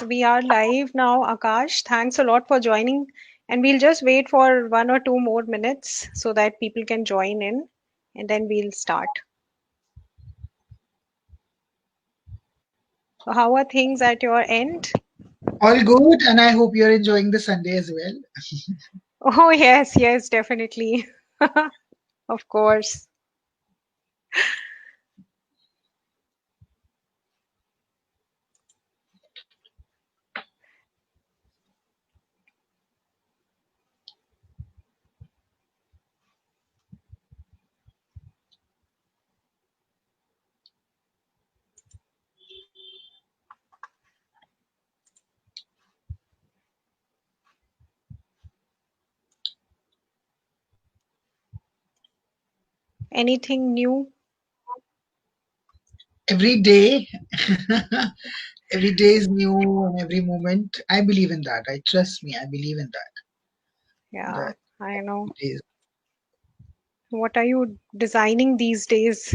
we are live now, Akash. Thanks a lot for joining. And we'll just wait for 1 or 2 more minutes so that people can join in and then we'll start. So, how are things at your end? All good, and I hope you're enjoying the Sunday as well. Oh, yes, yes, definitely. Of course. Anything new? Every day, every day is new, and every moment. I believe in that. I trust me. I believe in that. Yeah, That I know. it is What are you designing these days?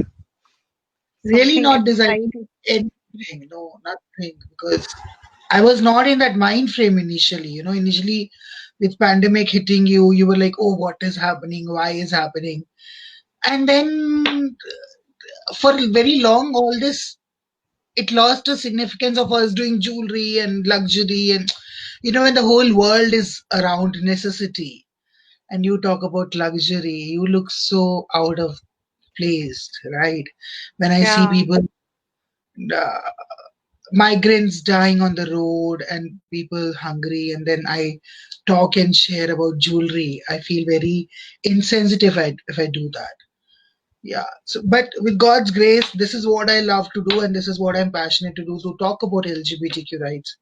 really Something not designing exciting. anything. No, nothing. Because I was not in that mind frame initially. Initially with pandemic hitting you, you were like, "Oh, what is happening? Why is happening?" And then for very long, all this it lost the significance of us doing jewelry and luxury and when the whole world is around necessity and you talk about luxury, you look so out of place, right? When I see Yeah, people, uh, migrants dying on the road and people hungry, and then I talk and share about jewelry, I feel very insensitive if I do that. Yeah. So, but with God's grace, this is what I love to do, and this is what I'm passionate to do, to talk about LGBTQ rights.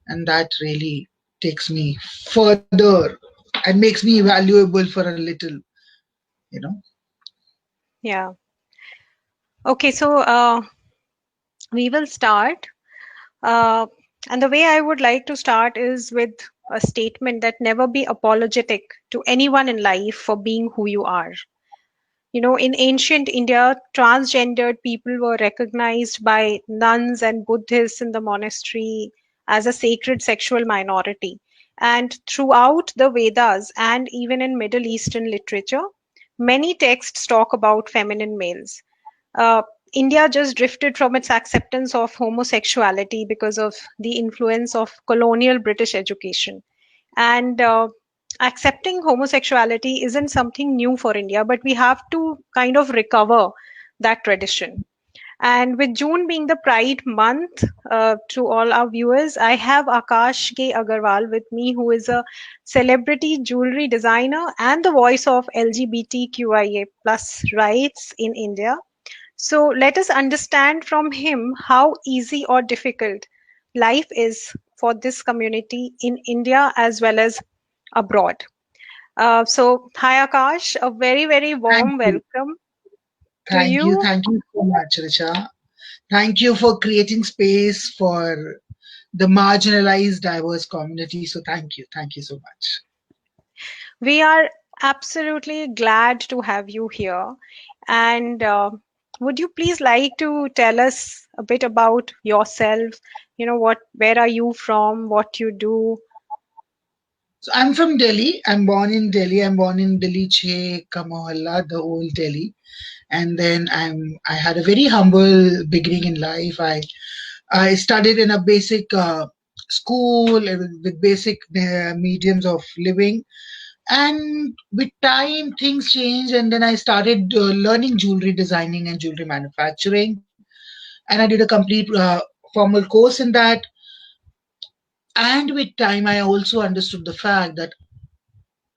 And that really takes me further and makes me valuable for a little, you know. yeah. Okay, so we will start. Uh, and the way I would like to start is with a statement that never be apologetic to anyone in life for being who you are. In ancient India, transgendered people were recognized by nuns and Buddhists in the monastery as a sacred sexual minority. And throughout the Vedas and even in Middle Eastern literature, many texts talk about feminine males. uh, India just drifted from its acceptance of homosexuality because of the influence of colonial British education. And accepting homosexuality isn't something new for India, but we have to kind of recover that tradition. And with June being the Pride month, to all our viewers, I have Akash K. Agarwal with me, who is a celebrity jewelry designer and the voice of LGBTQIA plus rights in India. So let us understand from him how easy or difficult life is for this community in India as well as abroad. So, hi Akash, a very, very Thank warm you. welcome to Thank you. you. Thank you so much, Richa. Thank you for creating space for the marginalized, diverse community. So thank you. Thank you so much. We are absolutely glad to have you here. And would you please like to tell us a bit about yourself? Where are you from? What you do? So I'm from Delhi. I'm born in Delhi. I'm born in Delhi Che Kamohalla, the old Delhi. And then I had a very humble beginning in life. I studied in a basic school with basic mediums of living. And with time, things changed, and then I started learning jewelry designing and jewelry manufacturing. And I did a complete formal course in that. And with time, I also understood the fact that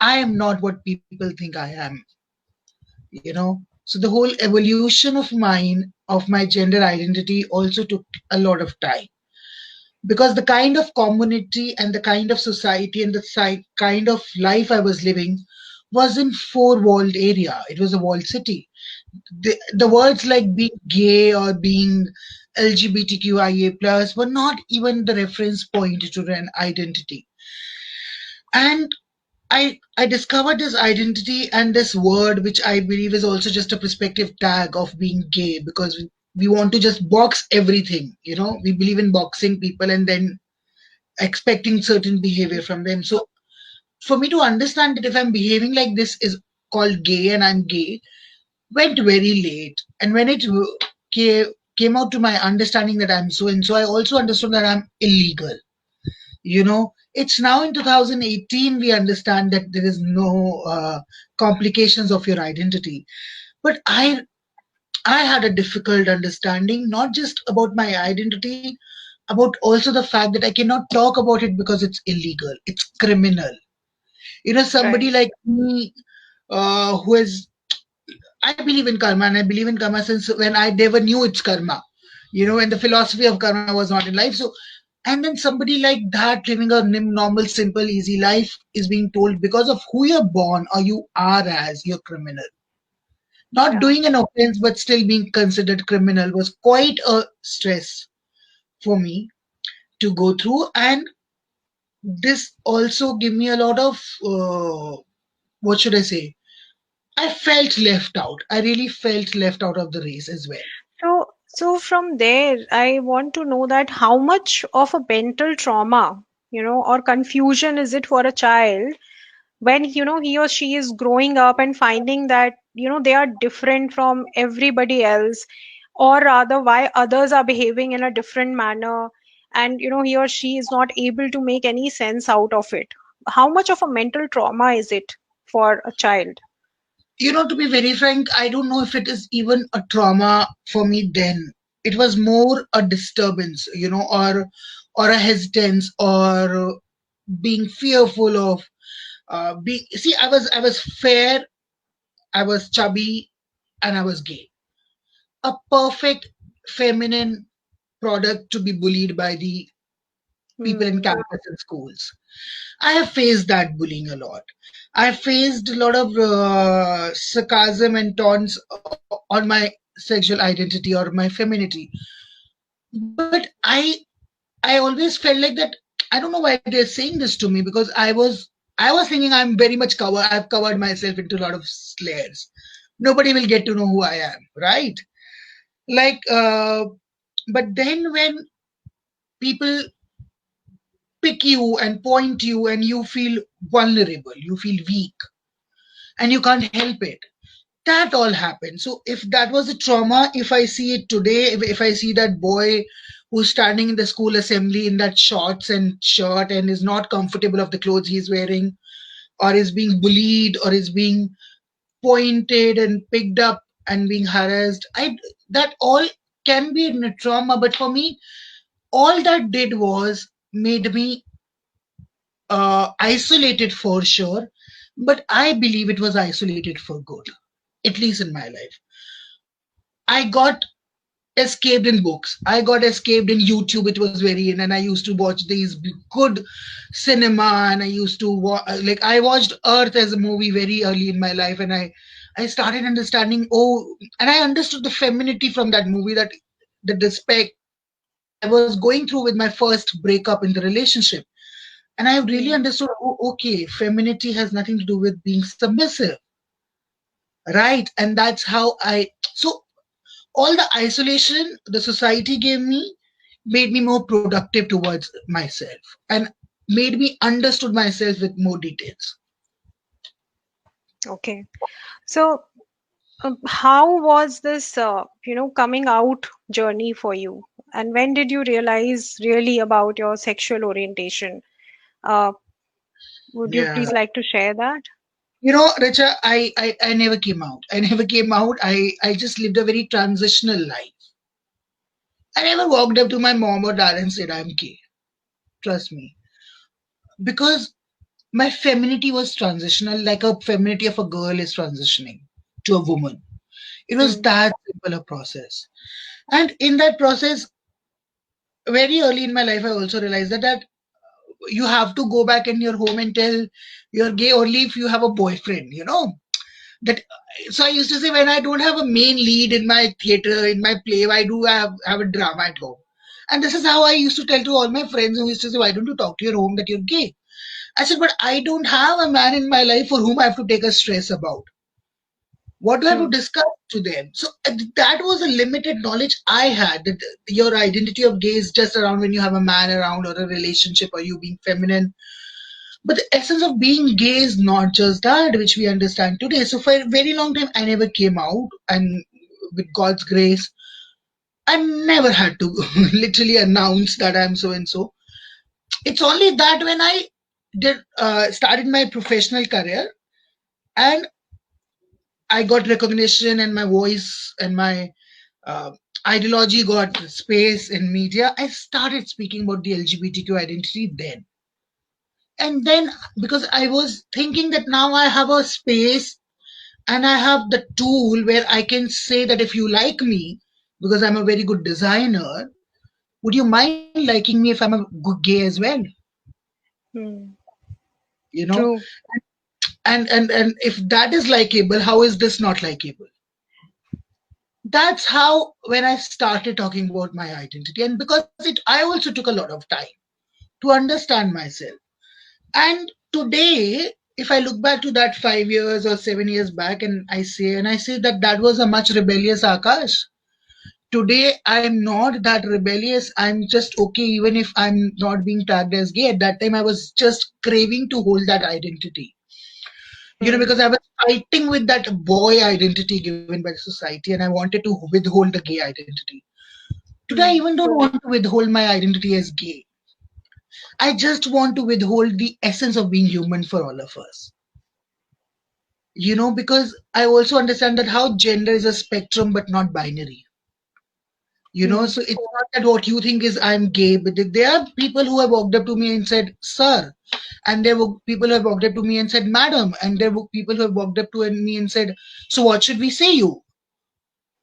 I am not what people think I am. So the whole evolution of my gender identity also took a lot of time, because the kind of community and the kind of society and the kind of life I was living was in four-walled area. It was a walled city. The words like being gay or being LGBTQIA plus were not even the reference point to an identity. And I discovered this identity and this word, which I believe is also just a perspective tag of being gay, because we want to just box everything. We believe in boxing people, and then expecting certain behavior from them. So for me to understand that if I'm behaving like this is called gay and I'm gay, went very late. And when it came, came out to my understanding that I'm so and so, I also understood that I'm illegal. It's now in 2018 we understand that there is no complications of your identity. But I had a difficult understanding, not just about my identity, about also the fact that I cannot talk about it because it's illegal, it's criminal. Somebody Right. like me, who is, I believe in karma, and I believe in karma since when I never knew it's karma. And the philosophy of karma was not in life. So, and then somebody like that living a normal, simple, easy life is being told because of who you're born or you are as you're criminal. Not Yeah. doing an offense but still being considered criminal was quite a stress for me to go through. And this also gave me a lot of, what should I say? I felt left out. I really felt left out of the race as well. So from there, I want to know that how much of a mental trauma, or confusion is it for a child when, he or she is growing up and finding that, they are different from everybody else, or rather why others are behaving in a different manner, and, he or she is not able to make any sense out of it. How much of a mental trauma is it for a child? To be very frank, I don't know if it is even a trauma for me then. It was more a disturbance, or a hesitance, or being fearful of being. See, I was fair, I was chubby, and I was gay. A perfect feminine product to be bullied by the people in Hmm. campus and schools. I have faced that bullying a lot. I have faced a lot of sarcasm and taunts on my sexual identity or my femininity. But I always felt like that. I don't know why they're saying this to me because I was thinking I'm very much covered. I've covered myself into a lot of layers. Nobody will get to know who I am, right? Like, but then when people pick you and point you and you feel vulnerable, you feel weak, and you can't help it. That all happened. So if that was a trauma, if I see it today, if I see that boy who's standing in the school assembly in that shorts and shirt and is not comfortable of the clothes he's wearing, or is being bullied, or is being pointed and picked up and being harassed, I that all can be a trauma. But for me, all that did was made me isolated for sure, but I believe it was isolated for good, at least in my life. I got escaped in books. I got escaped in YouTube. It was very in, and I used to watch these good cinema, and I used to like I watched Earth as a movie very early in my life, and I started understanding. Oh, and I understood the femininity from that movie, that the respect that I was going through with my first breakup in the relationship. And I really Hmm. understood, oh, okay, femininity has nothing to do with being submissive, right? And that's how so all the isolation the society gave me made me more productive towards myself and made me understood myself with more details. Okay. So, how was this, coming out journey for you? And when did you realize really about your sexual orientation? Uh, would you Yeah. please like to share that? Richa, I never came out. I never came out. I just lived a very transitional life. I never walked up to my mom or dad and said I'm gay. Trust me. Because my femininity was transitional, like a femininity of a girl is transitioning to a woman. It was Hmm. that simple a process. And in that process, very early in my life, I also realized that you have to go back in your home and tell you're gay only if you have a boyfriend. That so I used to say when I don't have a main lead in my theater, in my play, I do have a drama at home. And this is how I used to tell to all my friends who used to say, why don't you talk to your home that you're gay? I said, but I don't have a man in my life for whom I have to take a stress about. What do I have to Hmm. discuss to them? So that was a limited knowledge I had, that your identity of gay is just around when you have a man around, or a relationship, or you being feminine. But the essence of being gay is not just that, which we understand today. So for a very long time, I never came out, and with God's grace, I never had to literally announce that I'm so and so. It's only that when I did started my professional career, and I got recognition, and my voice and my uh, ideology got space in media, I started speaking about the LGBTQ identity then. And then, because I was thinking that now I have a space and I have the tool where I can say that if you like me, because I'm a very good designer, would you mind liking me if I'm a good gay as well? Hmm. You know, True. and if that is likable, how is this not likable? That's how, when I started talking about my identity, and because I also took a lot of time to understand myself. And today, if I look back to that 5 years or 7 years back, and I say that that was a much rebellious Akash. Today, I'm not that rebellious. I'm just okay, even if I'm not being tagged as gay. At that time, I was just craving to hold that identity. Hmm. Because I was fighting with that boy identity given by society, and I wanted to withhold the gay identity. Today, I Hmm. even don't want to withhold my identity as gay. I just want to withhold the essence of being human for all of us. Because I also understand that how gender is a spectrum but not binary. Hmm. So it's not that what you think is I'm gay, but there are people who have walked up to me and said, sir. And there were people who have walked up to me and said, madam. And there were people who have walked up to me and said, so what should we say you?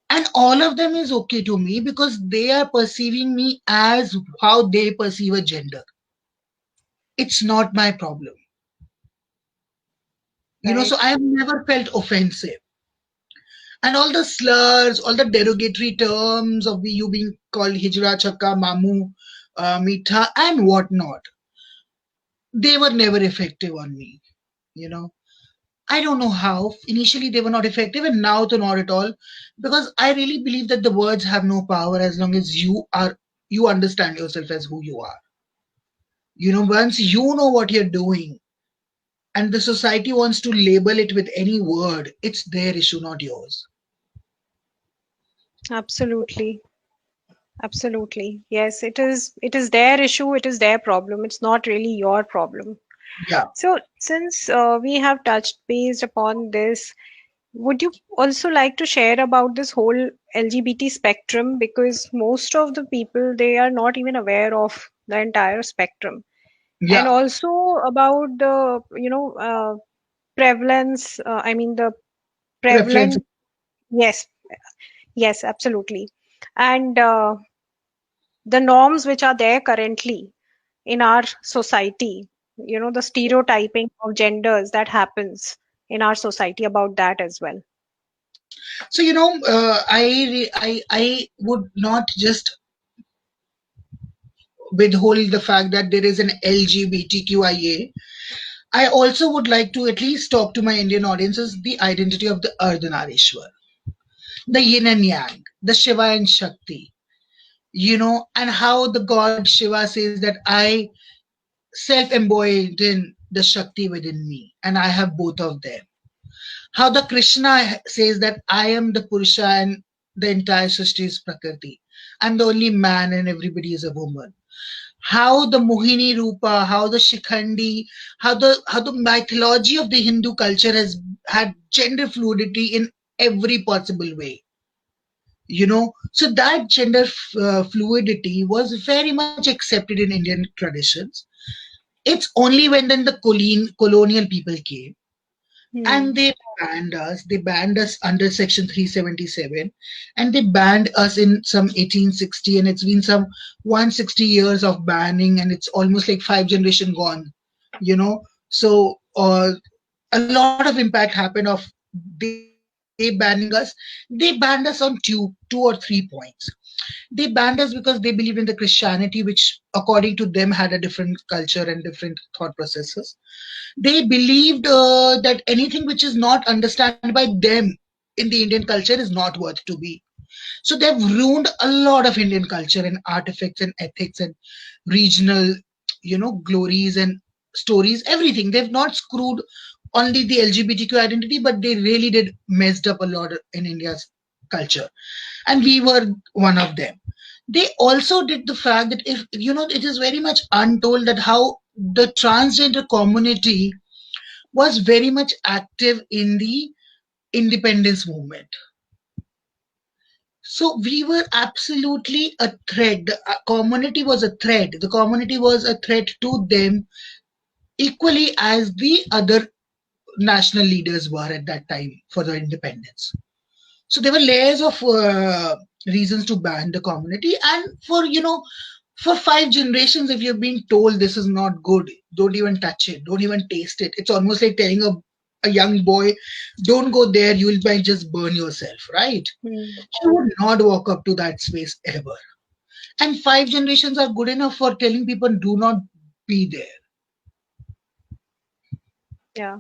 And all of them is okay to me because they are perceiving me as how they perceive a gender. It's not my problem. So Right. I have never felt offensive. And all the slurs, all the derogatory terms of you being called hijra, chakka, mamu, mitha, and whatnot, they were never effective on me. You know, I don't know how. Initially, they were not effective, and now they're not at all. Because I really believe that the words have no power as long as you understand yourself as who you are. Once you know what you're doing, and the society wants to label it with any word, it's their issue, not yours. Absolutely. Absolutely. Yes, it is their issue, it is their problem. It's not really your problem. Yeah, So, since we have touched based upon this, would you also like to share about this whole LGBT spectrum? Because most of the people, they are not even aware of the entire spectrum. And yeah. also about the, prevalence, I mean, the Preference. prevalent, yes, yes, absolutely. And the norms which are there currently in our society, the stereotyping of genders that happens in our society, about that as well. So I would not just withhold the fact that there is an LGBTQIA. I also would like to at least talk to my Indian audiences the identity of the Ardhanarishwar, the yin and yang, the Shiva and Shakti, and how the god Shiva says that I self-embodied in the Shakti within me, and I have both of them. How the Krishna says that I am the Purusha and the entire Srishti is Prakriti. I'm the only man and everybody is a woman. How the Mohini Rupa, how the Shikhandi, how the mythology of the Hindu culture has had gender fluidity in every possible way. So that gender fluidity was very much accepted in Indian traditions. It's only when then the colonial people came and Hmm. they banned us under section 377, and they banned us in some 1860, and it's been some 160 years of banning, and it's almost like five generation gone. So a lot of impact happened of they banning us. They banned us on two or three points. They banned us because they believed in the Christianity, which according to them had a different culture and different thought processes. They believed that anything which is not understood by them in the Indian culture is not worth to be. So they've ruined a lot of Indian culture and artifacts and ethics and regional, glories and stories, everything. They've not screwed only the LGBTQ identity, but they really did messed up a lot in India's culture. And we were one of them. They also did the fact that, if it is very much untold that how the transgender community was very much active in the independence movement. So we were absolutely a threat. The community was a threat. The community was a threat to them equally as the other national leaders were at that time for the independence. So there were layers of reasons to ban the community, and for 5 generations, if you've been told this is not good, don't even touch it, don't even taste it. It's almost like telling a young boy, don't go there, you will might just burn yourself, right? Hmm. You would not walk up to that space ever. And 5 generations are good enough for telling people do not be there. Yeah.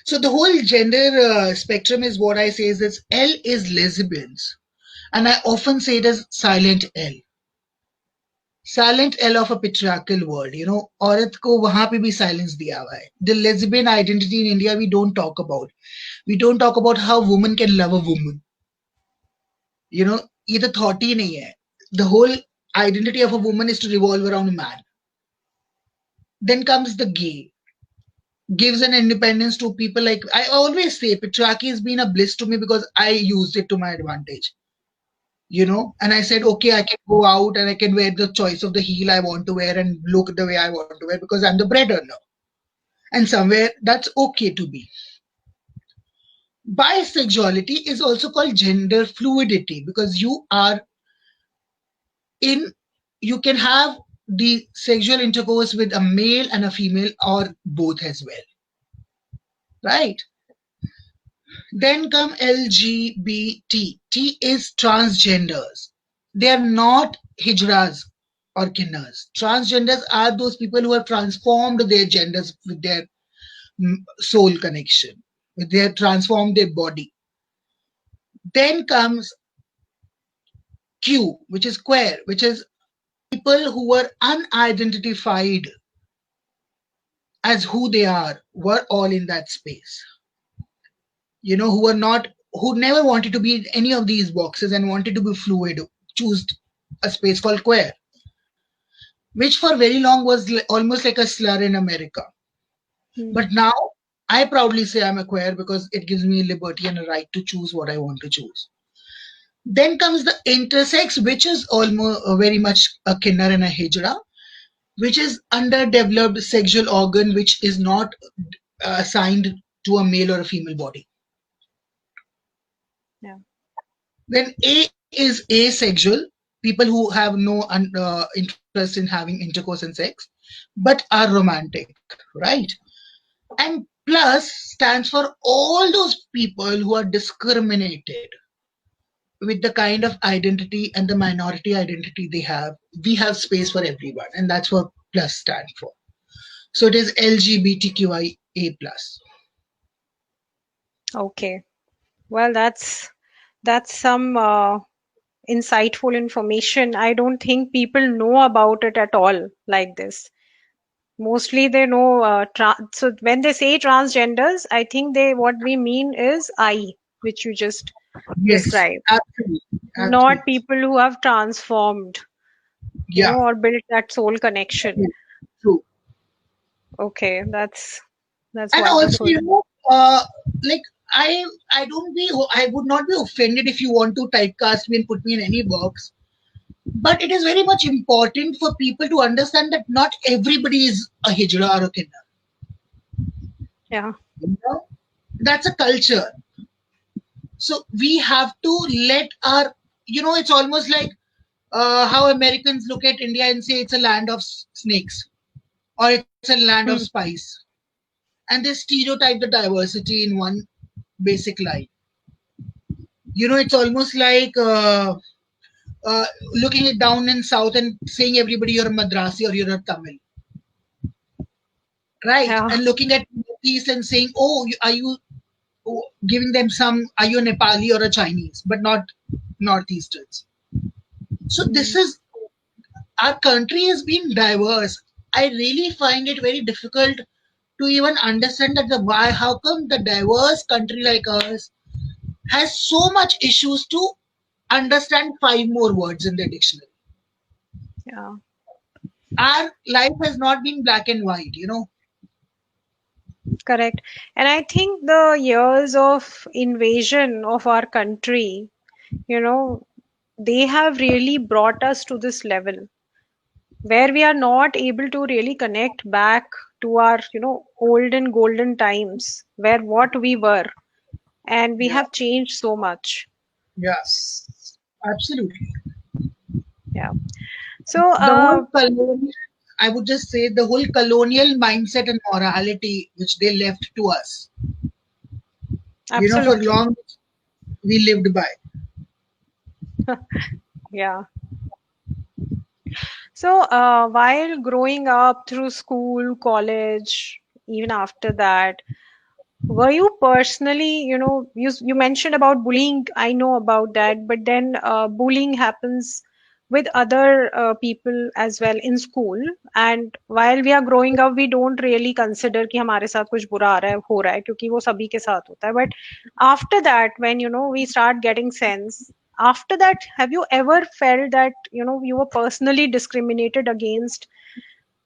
So the whole gender spectrum is what I say is this: L is lesbians, and I often say it as silent L. Silent L of a patriarchal world. औरत को वहां पे भी silence दिया हुआ है. The lesbian identity in India we don't talk about. We don't talk about how woman can love a woman. ये तो thought ही नहीं है. The whole identity of a woman is to revolve around a man. Then comes the gay, gives an independence to people. Like I always say, patriarchy has been a bliss to me because I used it to my advantage. And I said, okay, I can go out and I can wear the choice of the heel I want to wear and look the way I want to wear because I'm the bread earner. And somewhere that's okay to be. Bisexuality is also called gender fluidity because in you can have the sexual intercourse with a male and a female or both as well, right? Then come LGBT. T is transgenders. They are not hijras or kinners. Transgenders are those people who have transformed their genders with their soul connection, with their transformed their body. Then comes Q, which is queer, which is people who were unidentified as who they are, were all in that space. Who were not, who never wanted to be in any of these boxes and wanted to be fluid, choose a space called queer, which for very long was almost like a slur in America. Hmm. But now I proudly say I'm a queer because it gives me liberty and a right to choose what I want to choose. Then comes the intersex, which is almost very much a kinner and a hijra, which is underdeveloped sexual organ which is not assigned to a male or a female body. Yeah. Then A is asexual, people who have no interest in having intercourse and sex, but are romantic, right? And plus stands for all those people who are discriminated with the kind of identity and the minority identity they have. We have space for everyone, and that's what plus stands for. So it is LGBTQIA plus. Okay. Well, that's some insightful information. I don't think people know about it at all like this. Mostly they know so when they say transgenders, I think they what we mean is I, which you just Yes, described, absolutely, not absolutely. people who have transformed, Yeah, or built that soul connection. yes, true. Okay, that's And also, wonderful. like I don't be, I would not be offended if you want to typecast me and put me in any box. But it is very much important for people to understand that not everybody is a hijra or a kinna. Yeah. You know? That's a culture. So we have to let our, it's almost like how Americans look at India and say it's a land of snakes or it's a land of Hmm. spice. And they stereotype the diversity in one basic line. It's almost like looking it down in South and saying everybody you're a Madrasi or you're a Tamil, right? Yeah. And looking at East and saying, oh, are you? giving them some, are you Nepali or a Chinese, but not Northeasterns. So this mm, is, our country has been diverse. I really find it very difficult to even understand that the why, how come the diverse country like us has so much issues to understand five more words in the dictionary. yeah, Our life has not been black and white, you know. correct. And I think the years of invasion of our country, you know, they have really brought us to this level where we are not able to really connect back to our, olden golden times where what we were, and we Yeah, have changed so much. yeah, S- absolutely. Yeah. So, The whole colonial, I would just say the whole colonial mindset and morality which they left to us, you know, for absolutely. long we lived by. Yeah. So, while growing up through school, college, even after that, were you personally, you mentioned about bullying, I know about that, but then bullying happens with other people as well in school. And while we are growing up, we don't really consider कि हमारे साथ कुछ बुरा आ रहा है, हो रहा है, क्योंकि वो सभी के साथ होता है. But after that, when, we start getting sense, after that, have you ever felt that, you were personally discriminated against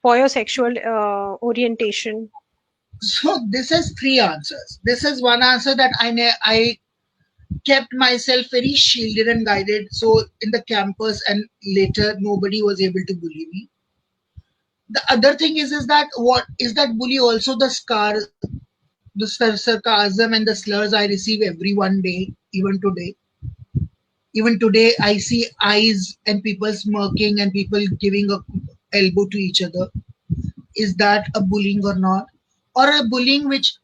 for your sexual orientation? So this has three answers. This is one answer that I kept myself very shielded and guided. So in the campus and later, nobody was able to bully me. The other thing is that what is that bully also the scar, the sarcasm and the slurs I receive every one day, even today. Even today, I see eyes and people smirking and people giving a elbow to each other. Is that a bullying or not? Or a bullying which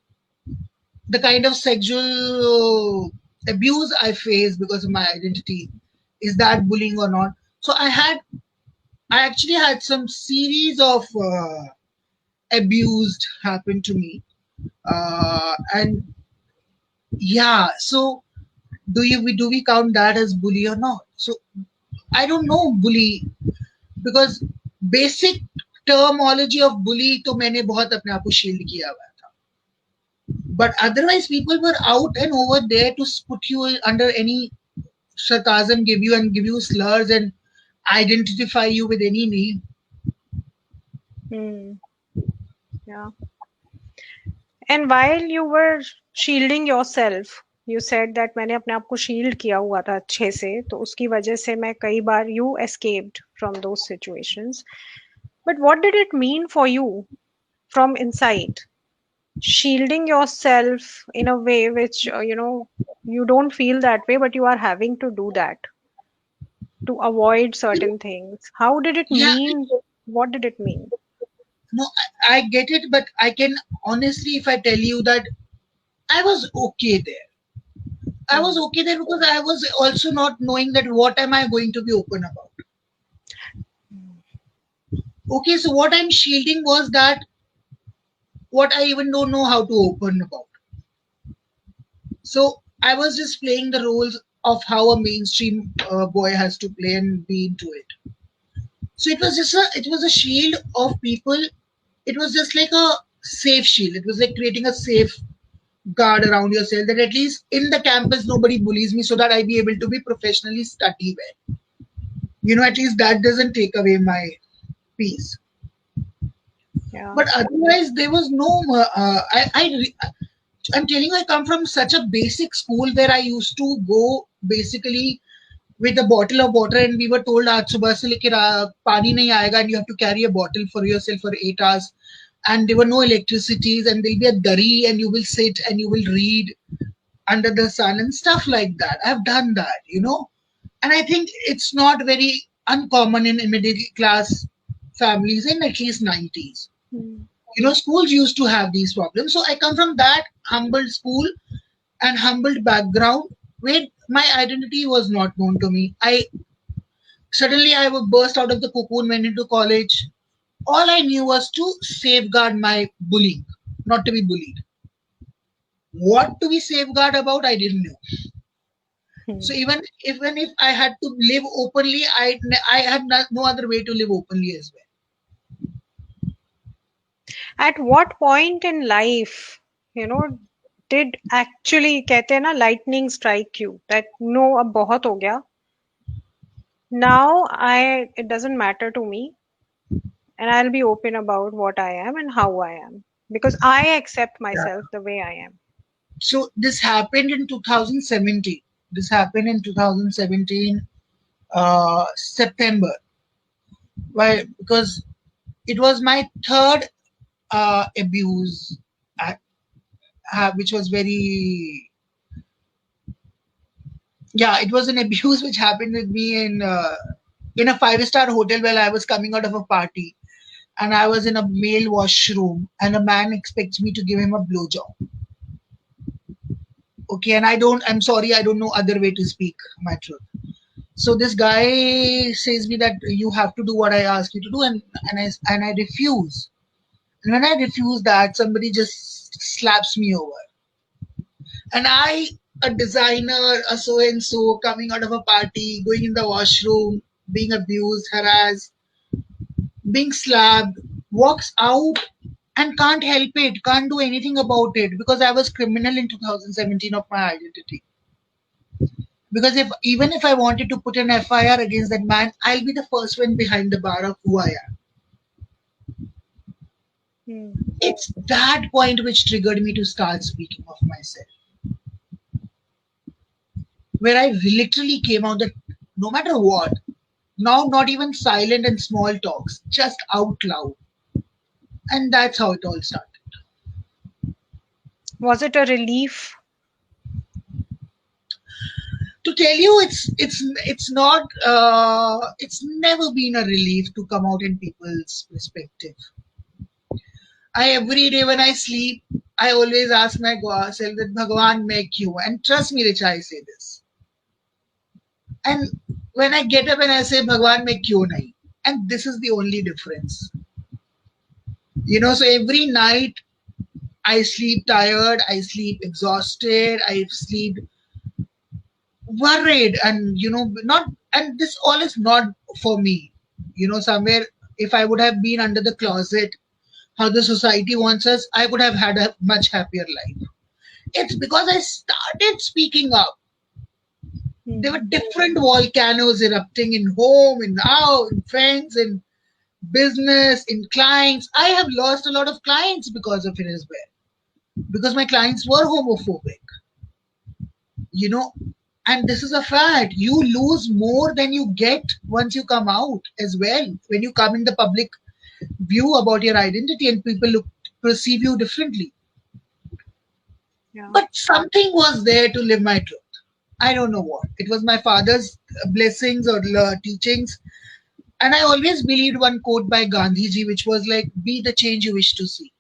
the kind of sexual abuse I face because of my identity, is that bullying or not? So I actually had some series of abused happen to me, and yeah. So do we count that as bully or not? So I don't know bully because basic terminology of bully तो मैंने बहुत अपने आप को shield किया हुआ था. But otherwise, people were out and over there to put you under any sarcasm, give you slurs and identify you with any name. Hmm. Yeah. And while you were shielding yourself, you said that मैंने अपने आप को shield किया हुआ था अच्छे से, तो उसकी वजह से मैं कई बार you escaped from those situations. But what did it mean for you from inside? Shielding yourself in a way which, you don't feel that way, but you are having to do that to avoid certain things. How did it Yeah, mean? What did it mean? no, I get it, but I can honestly, if I tell you that I was okay there. I was Hmm. okay there because I was also not knowing that what am I going to be open about. Okay, so what I'm shielding was that what I even don't know how to open about. So I was just playing the roles of how a mainstream boy has to play and be into it. So it was a shield of people. It was just like a safe shield. It was like creating a safe guard around yourself that at least in the campus nobody bullies me so that I be able to be professionally study well. At least that doesn't take away my peace. Yeah. But otherwise, there was no. I'm telling you, I come from such a basic school where I used to go basically with a bottle of water, and we were told आज सुबह से लेकर पानी नहीं आएगा, and you have to carry a bottle for yourself for 8 hours. And there were no electricities, and there'll be a dari, and you will sit and you will read under the sun and stuff like that. I've done that. And I think it's not very uncommon in middle class families in at least 90s. Hmm. Schools used to have these problems. So I come from that humbled school and humbled background where my identity was not known to me. I burst out of the cocoon, went into college. All I knew was to safeguard my bullying, not to be bullied. What to be safeguard about, I didn't know. So Hmm. even if I had to live openly, I had no other way to live openly as well. At what point in life, you know, did actually कहते हैं ना lightning strike you that no अब बहुत हो गया. Now I it doesn't matter to me and I'll be open about what I am and how I am because I accept Yeah. myself the way I am. So this happened in 2017. This happened in 2017 September. Why? Because it was my third abuse, uh, which was very, yeah, it was an abuse which happened with me in a five-star hotel while I was coming out of a party, and I was in a male washroom, and a man expects me to give him a blowjob. Okay, and I'm sorry, I don't know other way to speak my truth. So this guy says me that you have to do what I ask you to do, and I refuse. And when I refuse that, somebody just slaps me over. And I, a designer, a so and so, coming out of a party, going in the washroom, being abused, harassed, being slapped, walks out and can't help it, can't do anything about it because I was criminal in 2017 of my identity. Because if even if I wanted to put an FIR against that man, I'll be the first one behind the bar of who I am. Hmm. It's that point which triggered me to start speaking of myself, where I literally came out that no matter what, now not even silent and small talks, just out loud. And that's how it all started. Was it a relief? To tell you, it's not it's never been a relief to come out in people's perspective. I every day when I sleep, I always ask myself that Bhagwan make you. And trust me, Richa, I say this. And when I get up and I say Bhagwan make you nahi. And this is the only difference. So every night I sleep tired, I sleep exhausted, I sleep worried, and not, and this all is not for me. Somewhere, if I would have been under the closet, how the society wants us, I would have had a much happier life. It's because I started speaking up. There were Hmm. different volcanoes erupting in home, in out, in friends, in business, in clients. I have lost a lot of clients because of it as well. Because my clients were homophobic. you know and this is a fact. You lose more than you get once you come out as well, when you come in the public view about your identity and people perceive you differently. Yeah. But something was there to live my truth. I don't know what it was. My father's blessings or teachings. And I always believed one quote by Gandhiji, which was like, be the change you wish to see.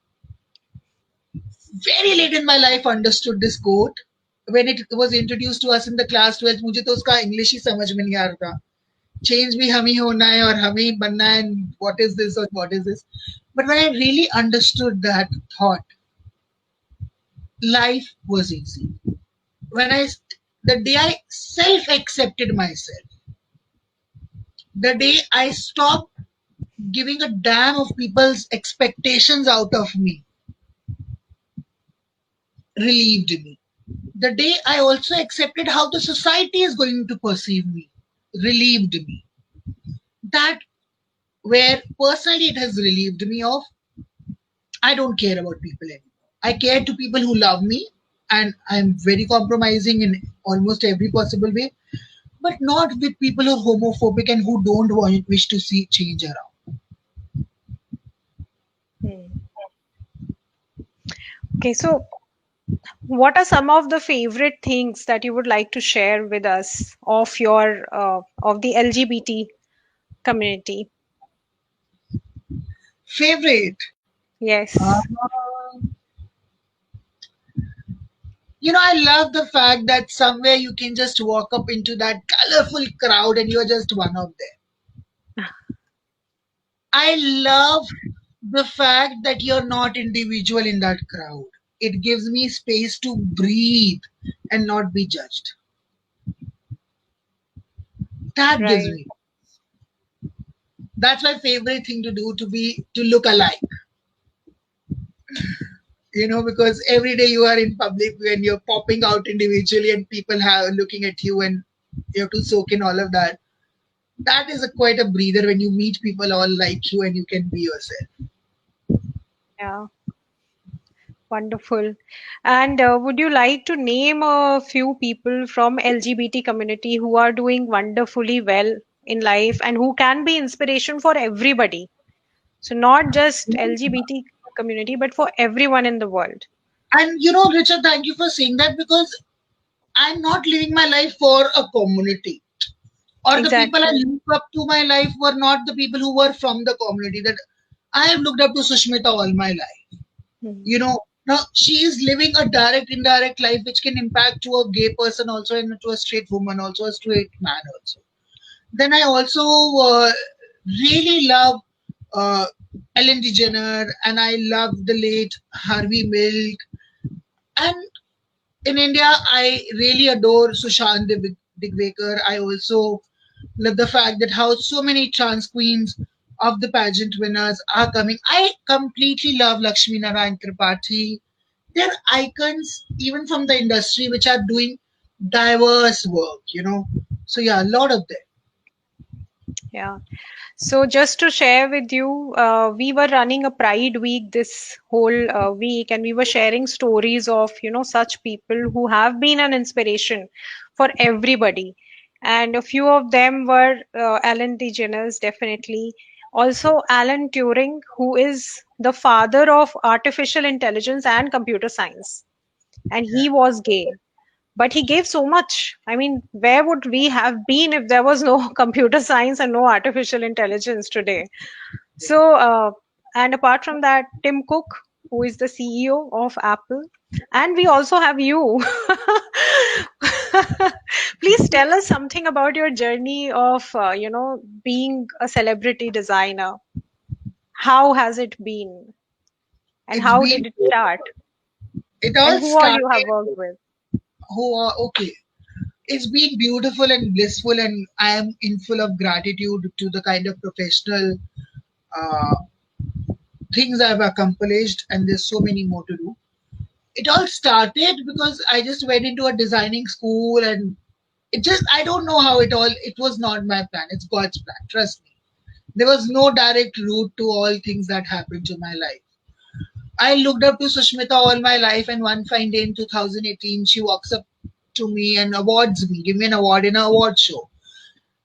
Very late in my life understood this quote. When it was introduced to us in the class 12th, मुझे तो उसका English ही समझ में नहीं आ रहा था. Change भी हम ही होना है और हम ही बनना है, and what is this or what is this. But when I really understood that thought, life was easy. When the day I self accepted myself, the day I stopped giving a damn of people's expectations out of me, relieved me. The day I also accepted how the society is going to perceive me, relieved me. That, where personally it has relieved me of, I don't care about people anymore. I care to people who love me, and I'm very compromising in almost every possible way, but not with people who are homophobic and who don't wish to see change around. Hmm. Okay, so what are some of the favorite things that you would like to share with us of your of the LGBT community? Favorite. Uh, Yes. I love the fact that somewhere you can just walk up into that colorful crowd and you're just one of them. I love the fact that you're not individual in that crowd. it gives me space to breathe and not be judged. That gives Right. me. That's my favorite thing to do, to look alike. Because every day you are in public when you're popping out individually and people have looking at you and you have to soak in all of that. That is quite a breather when you meet people all like you and you can be yourself. Yeah. Wonderful. And would you like to name a few people from LGBT community who are doing wonderfully well in life and who can be inspiration for everybody? So not just LGBT community, but for everyone in the world. And Richard, thank you for saying that, because I'm not living my life for a community. Or the people I Exactly. look up to my life were not the people who were from the community. That I have looked up to Sushmita all my life. Mhm. Now she is living a direct, indirect life which can impact to a gay person also, and to a straight woman also, a straight man also. Then I also really love uh, Ellen DeGeneres, and I love the late Harvey Milk. And in India, I really adore Sushant Digvekar. I also love the fact that how so many trans queens of the pageant winners are coming. I completely love Lakshmi Narayan Tripathi. They're icons even from the industry which are doing diverse work. So yeah, a lot of them. Yeah. So just to share with you, we were running a Pride Week this whole week, and we were sharing stories of, such people who have been an inspiration for everybody. And a few of them were Alan DeGeneres, definitely. Also, Alan Turing, who is the father of artificial intelligence and computer science. And he was gay, but he gave so much. I mean, where would we have been if there was no computer science and no artificial intelligence today? So, and apart from that, Tim Cook, who is the CEO of Apple, and we also have you. Please tell us something about your journey of, being a celebrity designer. How has it been, and It's how been did it start, it and all who all started you have worked with? who are okay. It's been beautiful and blissful, and I am in full of gratitude to the kind of professional uh, things I've accomplished, and there's so many more to do. It all started because I just went into a designing school, and I don't know how it was not my plan. It's God's plan. Trust me. There was no direct route to all things that happened to my life. I looked up to Sushmita all my life, and one fine day in 2018, she walks up to me and awards me, give me an award in an award show.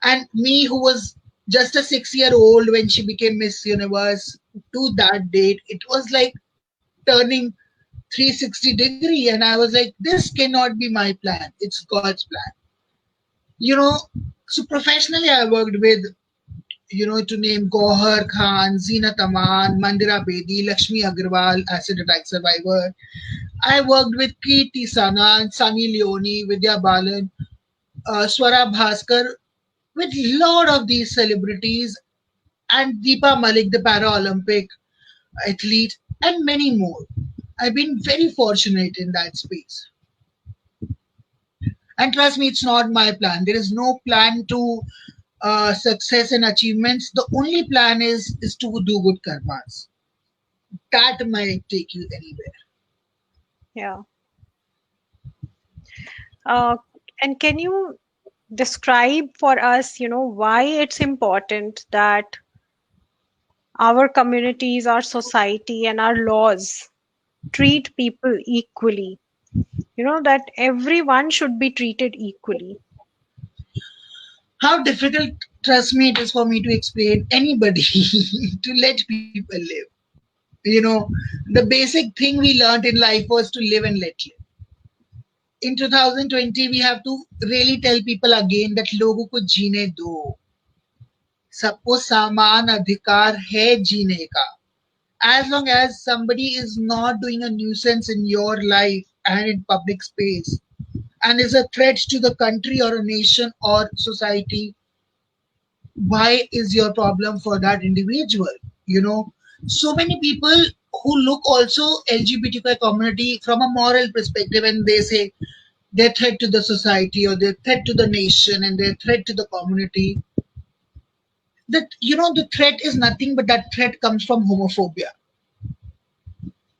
And me, who was just a 6 year old when she became Miss Universe, to that date, it was like turning 360 degree. And I was like, this cannot be my plan. It's God's plan. You know, so professionally, I worked with, to name Gohar Khan, Zeenat Aman, Mandira Bedi, Lakshmi Agarwal, acid attack survivor. I worked with Kirti Sanan, Sunny Leone, Vidya Balan, Swara Bhaskar, with lot of these celebrities, and Deepa Malik, the Paralympic athlete, and many more. I've been very fortunate in that space. And trust me, it's not my plan. There is no plan to success and achievements. The only plan is to do good karmas. That might take you anywhere. Yeah. Uh, and can you describe for us, why it's important that our communities, our society, and our laws treat people equally? That everyone should be treated equally. How difficult, trust me, it is for me to explain anybody to let people live. The basic thing we learned in life was to live and let live. In 2020, we have to really tell people again that लोगों को जीने दो, सबको समान अधिकार है जीने का. As long as somebody is not doing a nuisance in your life and in public space and is a threat to the country or a nation or society, why is your problem for that individual? You know, so many people who look also LGBTQI community from a moral perspective, and they say they're threat to the society or they're threat to the nation and they're threat to the community. That the threat is nothing but that threat comes from homophobia,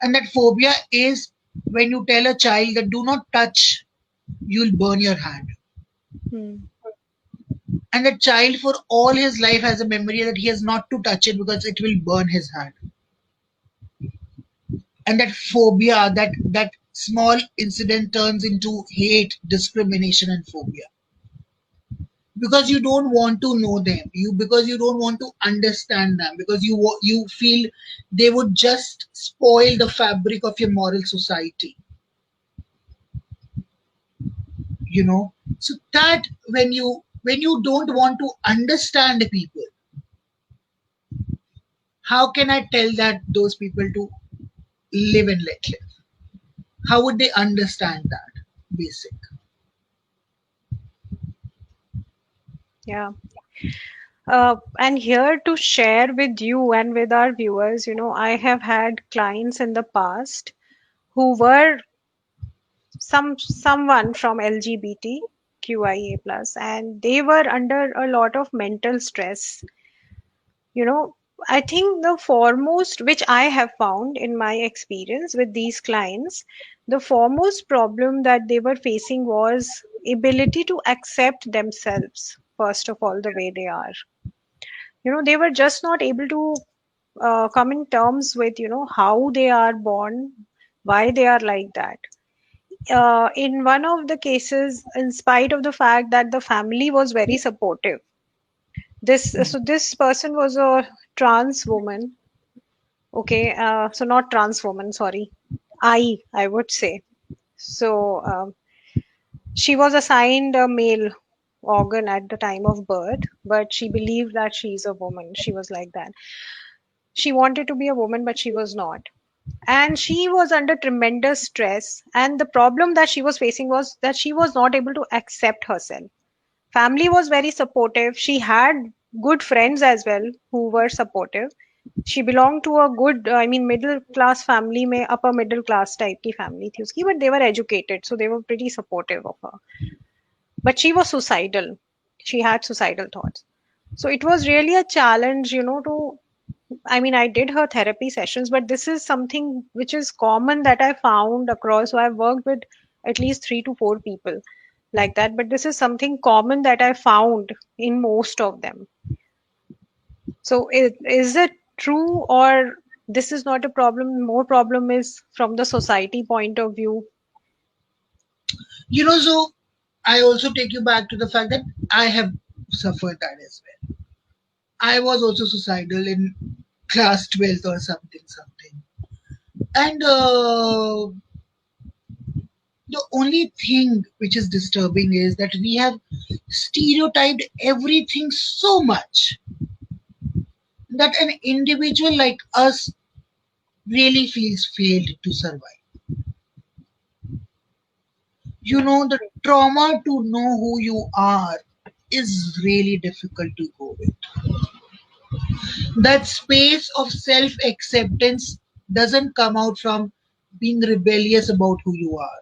and that phobia is when you tell a child that do not touch, you'll burn your hand. Hmm. And that child for all his life has a memory that he has not to touch it because it will burn his hand. And that phobia, that small incident turns into hate, discrimination, and phobia because you don't want to know them, because you don't want to understand them, because you feel they would just spoil the fabric of your moral society. So that when you don't want to understand people, how can I tell that those people to live and let live? How would they understand that basic? Yeah. And here to share with you and with our viewers, I have had clients in the past who were someone from LGBTQIA plus, and they were under a lot of mental stress. You know, I think the foremost, which I have found in my experience with these clients, the foremost problem that they were facing was ability to accept themselves, first of all, the way they are. They were just not able to come in terms with, how they are born, why they are like that. In one of the cases, in spite of the fact that the family was very supportive, this person was a trans woman. Okay, so not trans woman, sorry, I would say. So she was assigned a male organ at the time of birth, but she believed that she's a woman. She was like that. She wanted to be a woman, but she was not. And she was under tremendous stress. And the problem that she was facing was that she was not able to accept herself. Family was very supportive. She had good friends as well who were supportive. She belonged to a good, I mean, middle class family, में upper middle class type की family थी उसकी, but they were educated, so they were pretty supportive of her. But she was suicidal. She had suicidal thoughts. So it was really a challenge, to, I mean, I did her therapy sessions, but this is something which is common that I found across. So I've worked with at least 3 to 4 people like that, but this is something common that I found in most of them. So is it true, or this is not a problem? More problem is from the society point of view. So I also take you back to the fact that I have suffered that as well. I was also suicidal in class 12th or something. And the only thing which is disturbing is that we have stereotyped everything so much that an individual like us really feels failed to survive. The trauma to know who you are is really difficult to go with. That space of self acceptance doesn't come out from being rebellious about who you are.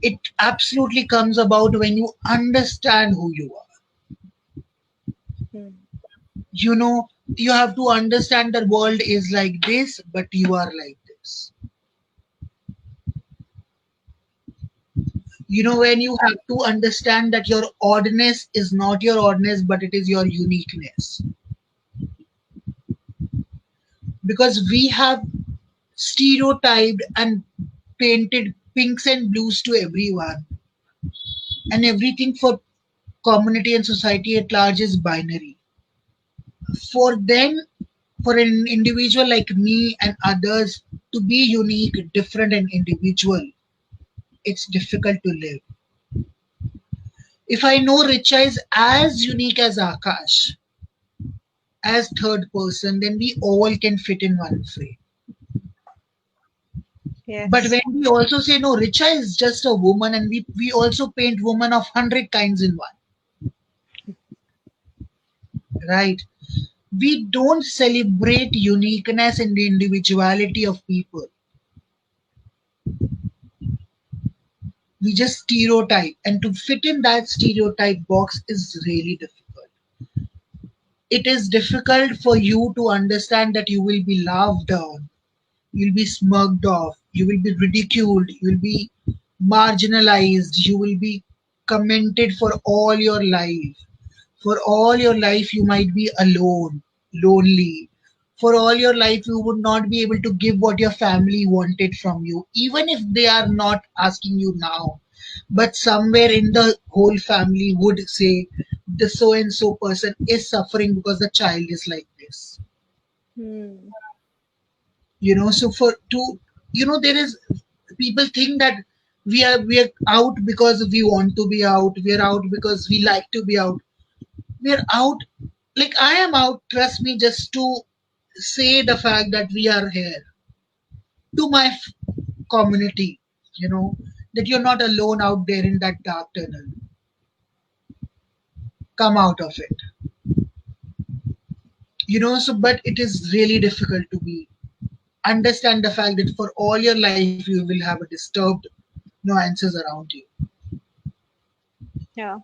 It absolutely comes about when you understand who you are. Hmm. You know, you have to understand the world is like this, but you are like this. When you have to understand that your oddness is not your oddness, but it is your uniqueness. Because we have stereotyped and painted pinks and blues to everyone, and everything for community and society at large is binary. For an individual like me and others to be unique, different, and individual, it's difficult to live. If I know Richa is as unique as Akash, as third person, then we all can fit in one frame. But Yes. when we also say no, Richa is just a woman, and we also paint woman of 100 kinds in one, right? We don't celebrate uniqueness and the individuality of people. We just stereotype, and to fit in that stereotype box is really difficult. It is difficult for you to understand that you will be laughed down, you'll be smirked off, you will be ridiculed, you will be marginalized, you will be commented for all your life. For all your life, you might be alone, lonely. For all your life, you would not be able to give what your family wanted from you, even if they are not asking you now. But somewhere in the whole family would say, the so and so person is suffering because the child is like this. Hmm. So for to there is, people think that we are out because we want to be out, we are out because we like to be out. We're out, like I am out, trust me, just to say the fact that we are here to my community, you know, that you're not alone out there in that dark tunnel. Come out of it. So but it is really difficult to be understand the fact that for all your life you will have a disturbed nuances around you. Yeah.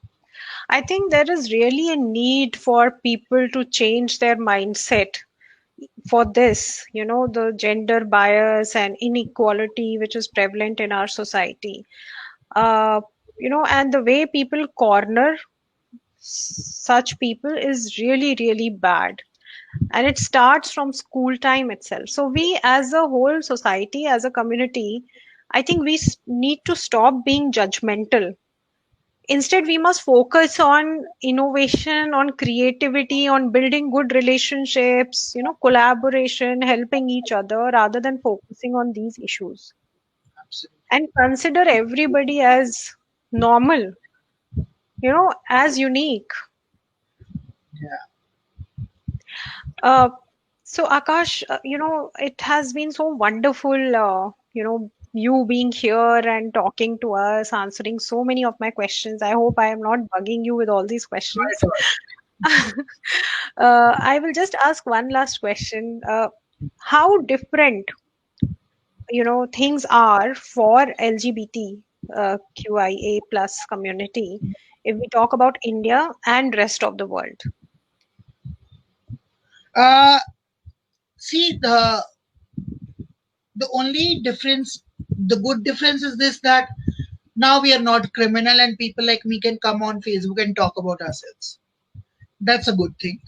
I think there is really a need for people to change their mindset for this, the gender bias and inequality which is prevalent in our society. Uh, and the way people corner such people is really, really bad. And it starts from school time itself. So we, as a whole society, as a community, I think we need to stop being judgmental. Instead, we must focus on innovation, on creativity, on building good relationships, collaboration, helping each other rather than focusing on these issues. Absolutely. And consider everybody as normal, as unique. Yeah. Uh, so Akash, it has been so wonderful, you being here and talking to us, answering so many of my questions. I hope I am not bugging you with all these questions. Not at all. I will just ask one last question. How different, things are for LGBT QIA plus community if we talk about India and rest of the world? uh See, the only difference, the good difference is this, that now we are not criminal and people like me can come on Facebook and talk about ourselves. That's a good thing.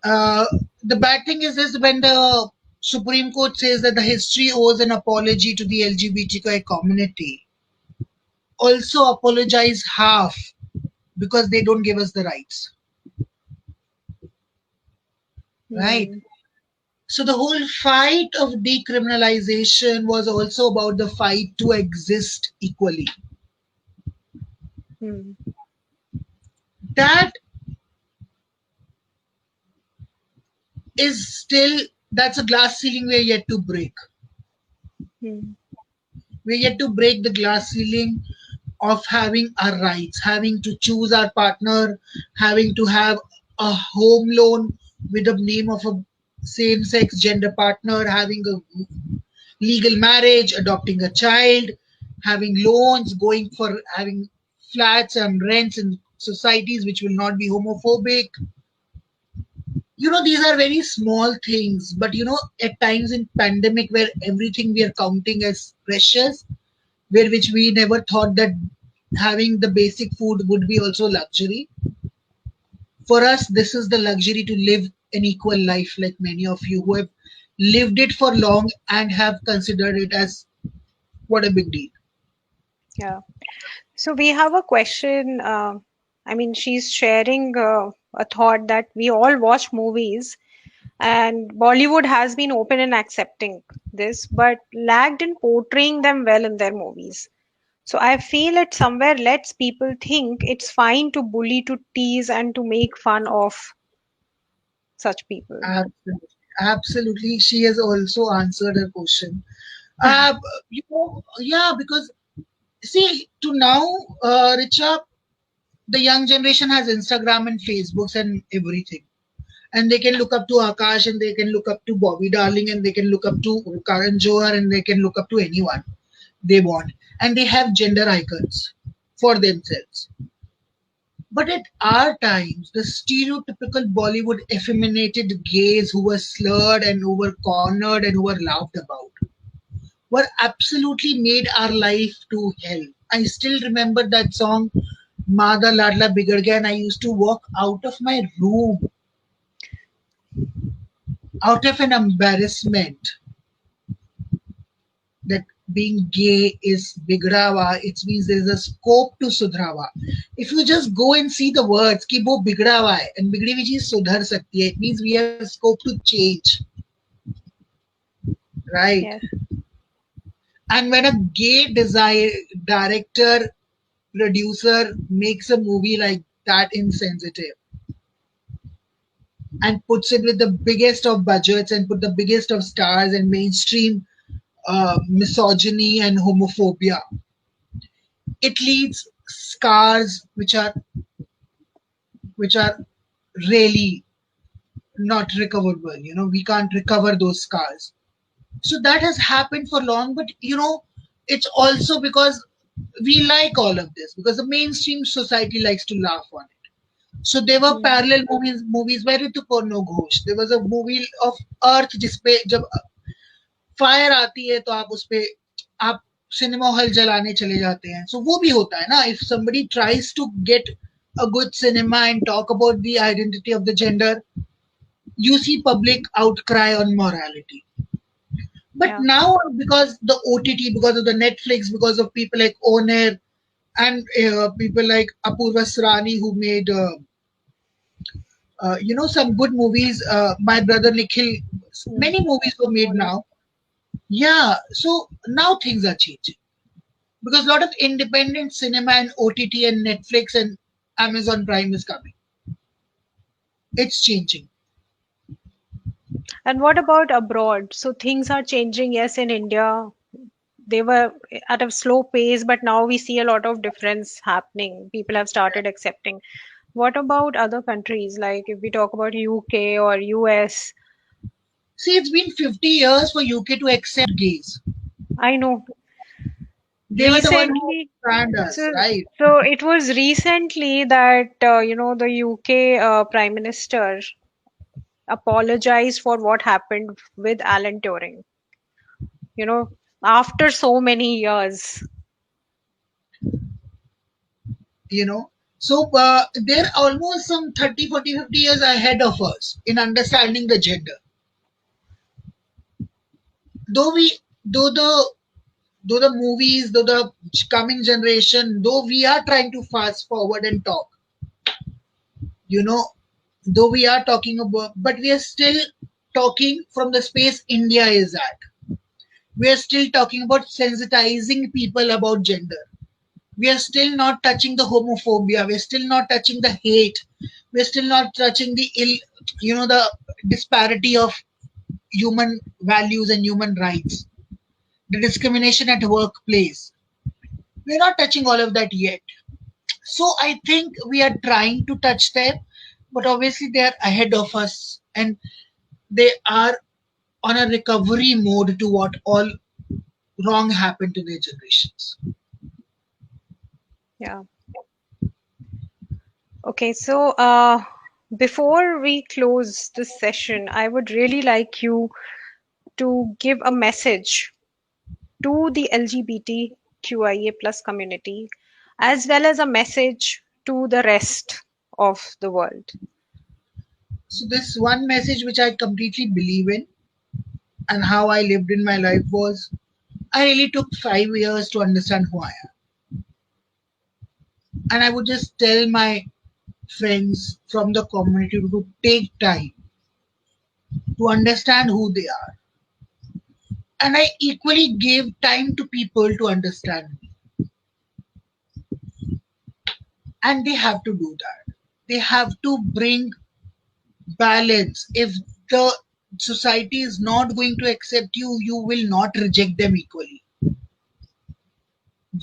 uh, the bad thing is this: when the Supreme Court says that the history owes an apology to the LGBTQI community, also apologize half because they don't give us the rights, right? Hmm. So the whole fight of decriminalization was also about the fight to exist equally. Hmm. That is still, that's a glass ceiling we're yet to break. Hmm. We're yet to break the glass ceiling of having our rights, having to choose our partner, having to have a home loan with the name of a same sex gender partner, having a legal marriage, adopting a child, having loans, going for having flats and rents in societies which will not be homophobic. These are very small things, but at times in pandemic where everything we are counting as precious, where which we never thought that having the basic food would be also luxury. For us, this is the luxury to live an equal life, like many of you who have lived it for long and have considered it as what a big deal. Yeah. So we have a question. I mean, she's sharing a thought that we all watch movies, and Bollywood has been open in accepting this, but lagged in portraying them well in their movies. So I feel it somewhere lets people think it's fine to bully, to tease, and to make fun of such people. Absolutely. Absolutely. She has also answered her question. Yeah, because see, to now, Richa, the young generation has Instagram and Facebooks and everything. and they can look up to Akash, and they can look up to Bobby Darling, and they can look up to Karan Johar, and they can look up to anyone they want, and they have gender icons for themselves. But at our times, the stereotypical Bollywood effeminated gays who were slurred and who were cornered and who were laughed about were absolutely made our life to hell. I still remember that song, Mada Ladla Bigad Gaya, and I used to walk out of my room out of an embarrassment that being gay is bigrawa. It means there is a scope to sudrawa. If you just go and see the words कि वो बिगड़ा हुआ है and बिगड़ी हुई चीज सुधर सकती है, it means we have scope to change, right? Yes. And when a gay desire director producer makes a movie like that insensitive and puts it with the biggest of budgets and put the biggest of stars and mainstream misogyny and homophobia, it leaves scars which are really not recoverable. We can't recover those scars. So that has happened for long, but it's also because we like all of this because the mainstream society likes to laugh on it. So there were Mm. parallel movies where Ritu porno Ghosh. There was a movie of Earth जिसपे जब fire आती है तो आप उस पे आप cinema hall जलाने चले जाते हैं. So वो भी होता है ना. If somebody tries to get a good cinema and talk about the identity of the gender, you see public outcry on morality. But Yeah. now, because the OTT, because of the Netflix, because of people like Oner and people like Apurva Srani who made some good movies. My brother Nikhil, Mm. many movies were made Only. now. Yeah, so now things are changing because a lot of independent cinema and OTT and Netflix and Amazon Prime is coming. It's changing. And what about abroad? So things are changing. Yes, in India, they were at a slow pace, but now we see a lot of difference happening. People have started accepting. What about other countries? Like if we talk about UK or US, See, it's been 50 years for UK to accept gays. I know They were the one who recently. banned us, So, right? so it was recently that the UK Prime Minister apologized for what happened with Alan Turing. You know, after so many years. you know so they're almost some 30, 40, 50 years ahead of us in understanding the gender, though we though the movies, though the coming generation, though we are trying to fast forward and talk, you know though we are talking about, but we are still talking from the space India is at. We are still talking about sensitizing people about gender. We are still not touching the homophobia. We're still not touching the hate. We're still not touching the the disparity of human values and human rights, the discrimination at workplace. We're not touching all of that yet. So I think we are trying to touch them, but obviously they are ahead of us and they are on a recovery mode to what all wrong happened to their generations. Yeah. Okay, so before we close this session, I would really like you to give a message to the LGBTQIA plus community, as well as a message to the rest of the world. So this one message which I completely believe in and how I lived in my life was I really took 5 years to understand who I am. And I would just tell my friends from the community to take time to understand who they are. And I equally gave time to people to understand me. And they have to do that. They have to bring balance. If the society is not going to accept you, you will not reject them equally.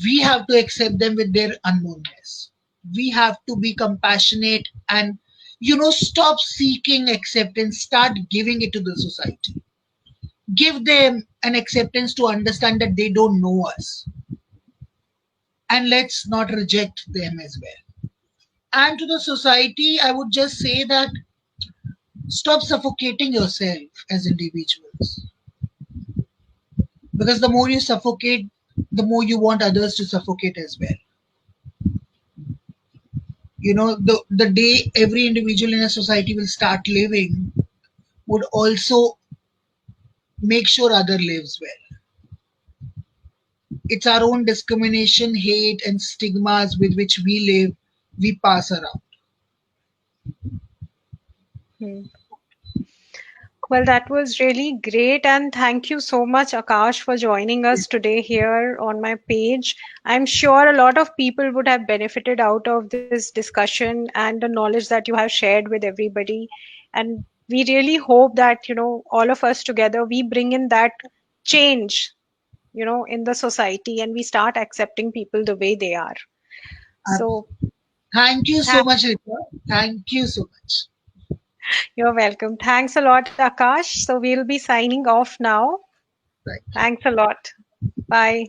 We have to accept them with their unknownness. We have to be compassionate and Stop seeking acceptance, start giving it to the society. Give them an acceptance to understand that they don't know us, and let's not reject them as well. And to the society, I would just say that stop suffocating yourself as individuals, because the more you suffocate, the more you want others to suffocate as well. The day every individual in a society will start living would also make sure other lives well. It's our own discrimination, hate, and stigmas with which we live, we pass around. Hmm. Well, that was really great. And thank you so much, Akash, for joining us today here on my page. I'm sure a lot of people would have benefited out of this discussion and the knowledge that you have shared with everybody. And we really hope that, all of us together, we bring in that change, in the society and we start accepting people the way they are. So, Thank you so tha- much, Rita. Thank you so much. you're welcome. Thanks a lot, Akash. So, we'll be signing off now. Right. Thanks a lot. Bye.